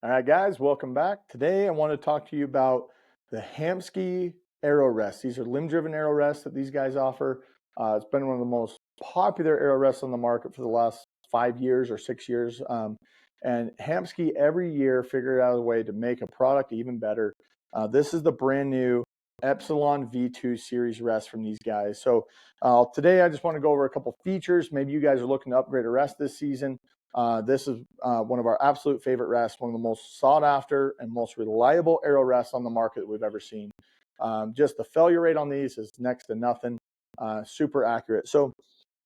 All right, guys, welcome back. Today, I want to talk to you about the Hamsky arrow rests. These are limb-driven arrow rests that these guys offer. It's been one of the most popular arrow rests on the market for the last 5 years or 6 years. And Hamsky every year figured out a way to make a product even better. This is the brand new Epsilon V2 series rest from these guys. So today, I just want to go over a couple features. Maybe you guys are looking to upgrade a rest this season. This is one of our absolute favorite rests, one of the most sought after and most reliable arrow rests on the market that we've ever seen. Just the failure rate on these is next to nothing, super accurate. So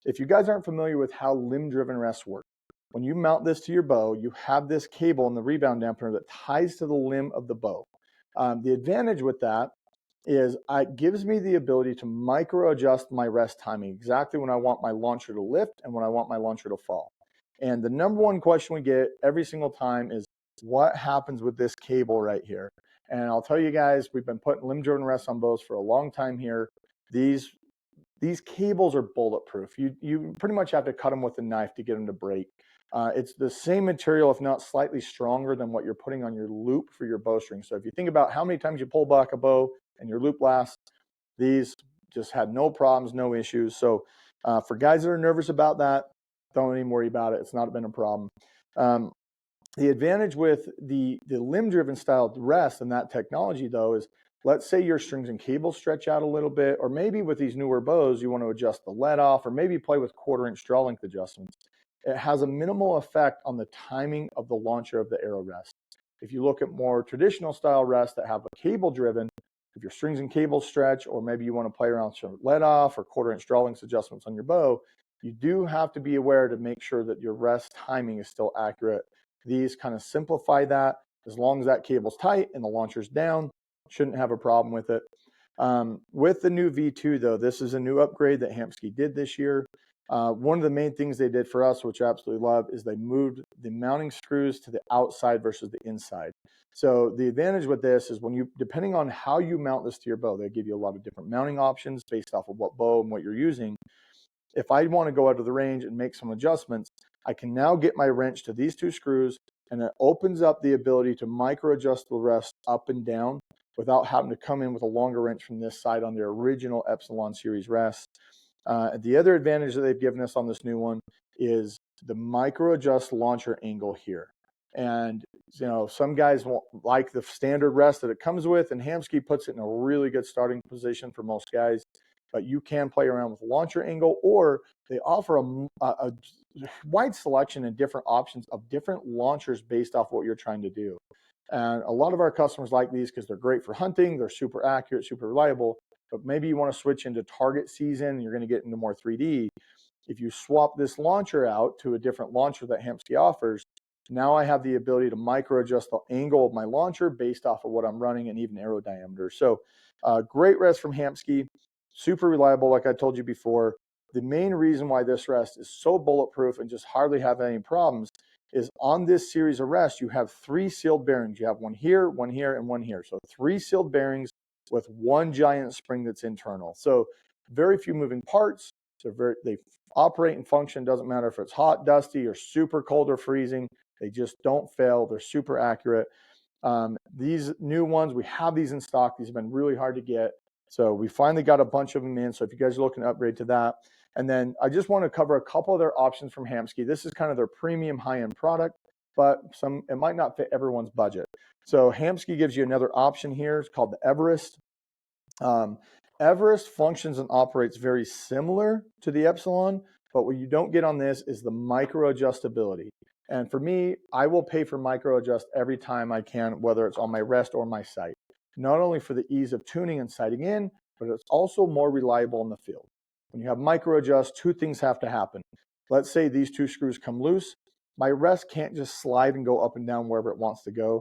if you guys aren't familiar with how limb-driven rests work, when you mount this to your bow, you have this cable in the rebound dampener that ties to the limb of the bow. The advantage with that is it gives me the ability to micro adjust my rest timing exactly when I want my launcher to lift and when I want my launcher to fall. And the number one question we get every single time is, what happens with this cable right here? And I'll tell you guys, we've been putting limb-driven rests on bows for a long time here. These cables are bulletproof. You pretty much have to cut them with a knife to get them to break. It's the same material, if not slightly stronger than what you're putting on your loop for your bowstring. So if you think about how many times you pull back a bow and your loop lasts, these just had no problems, no issues. So for guys that are nervous about that, don't even worry about it. It's not been a problem. The advantage with the limb-driven style rest and that technology, though, is let's say your strings and cables stretch out a little bit, or maybe with these newer bows, you want to adjust the let off, or maybe play with 1/4-inch draw length adjustments. It has a minimal effect on the timing of the launcher of the arrow rest. If you look at more traditional style rests that have a cable driven, if your strings and cables stretch, or maybe you want to play around with some let off or 1/4-inch draw length adjustments on your bow, you do have to be aware to make sure that your rest timing is still accurate. These kind of simplify that. As long as that cable's tight and the launcher's down, shouldn't have a problem with it. With the new V2, though, this is a new upgrade that Hamsky did this year. One of the main things they did for us, which I absolutely love, is they moved the mounting screws to the outside versus the inside. So the advantage with this is depending on how you mount this to your bow, they give you a lot of different mounting options based off of what bow and what you're using. If I want to go out of the range and make some adjustments, I can now get my wrench to these two screws, and it opens up the ability to micro adjust the rest up and down without having to come in with a longer wrench from this side on the original Epsilon series rest. The other advantage that they've given us on this new one is the micro adjust launcher angle here. And some guys won't like the standard rest that it comes with, and Hamsky puts it in a really good starting position for most guys. But you can play around with launcher angle, or they offer a wide selection and different options of different launchers based off what you're trying to do. And a lot of our customers like these because they're great for hunting, they're super accurate, super reliable, but maybe you want to switch into target season, you're going to get into more 3D. If you swap this launcher out to a different launcher that Hamsky offers, now I have the ability to micro adjust the angle of my launcher based off of what I'm running and even arrow diameter. So great rest from Hamsky. Super reliable, like I told you before. The main reason why this rest is so bulletproof and just hardly have any problems is on this series of rests, you have 3 sealed bearings. You have one here, and one here. So 3 sealed bearings with one giant spring that's internal. So very few moving parts. They operate and function. Doesn't matter if it's hot, dusty, or super cold or freezing. They just don't fail. They're super accurate. These new ones, we have these in stock. These have been really hard to get. So we finally got a bunch of them in. So if you guys are looking to upgrade to that. And then I just want to cover a couple other options from Hamsky. This is kind of their premium high-end product, but it might not fit everyone's budget. So Hamsky gives you another option here. It's called the Everest. Everest functions and operates very similar to the Epsilon, but what you don't get on this is the micro adjustability. And for me, I will pay for micro adjust every time I can, whether it's on my rest or my sight. Not only for the ease of tuning and sighting in, but it's also more reliable in the field. When you have micro adjust, 2 things have to happen. Let's say these 2 screws come loose. My rest can't just slide and go up and down wherever it wants to go.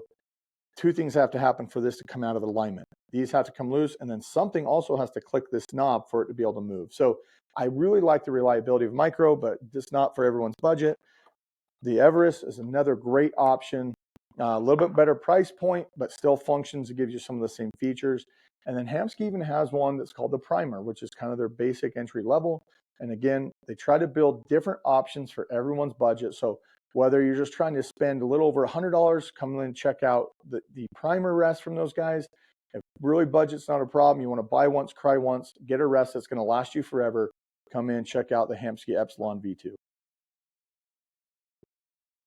2 things have to happen for this to come out of alignment. These have to come loose, and then something also has to click this knob for it to be able to move. So I really like the reliability of micro, but it's not for everyone's budget. The Everest is another great option. A little bit better price point, but still functions. It gives you some of the same features. And then Hamsky even has one that's called the Primer, which is kind of their basic entry level. And again, they try to build different options for everyone's budget. So Whether you're just trying to spend a little over $100, come in and check out the primer rest from those guys. If really budget's not a problem, you want to buy once, cry once, get a rest that's going to last you forever, come in and check out the Hamsky Epsilon V2.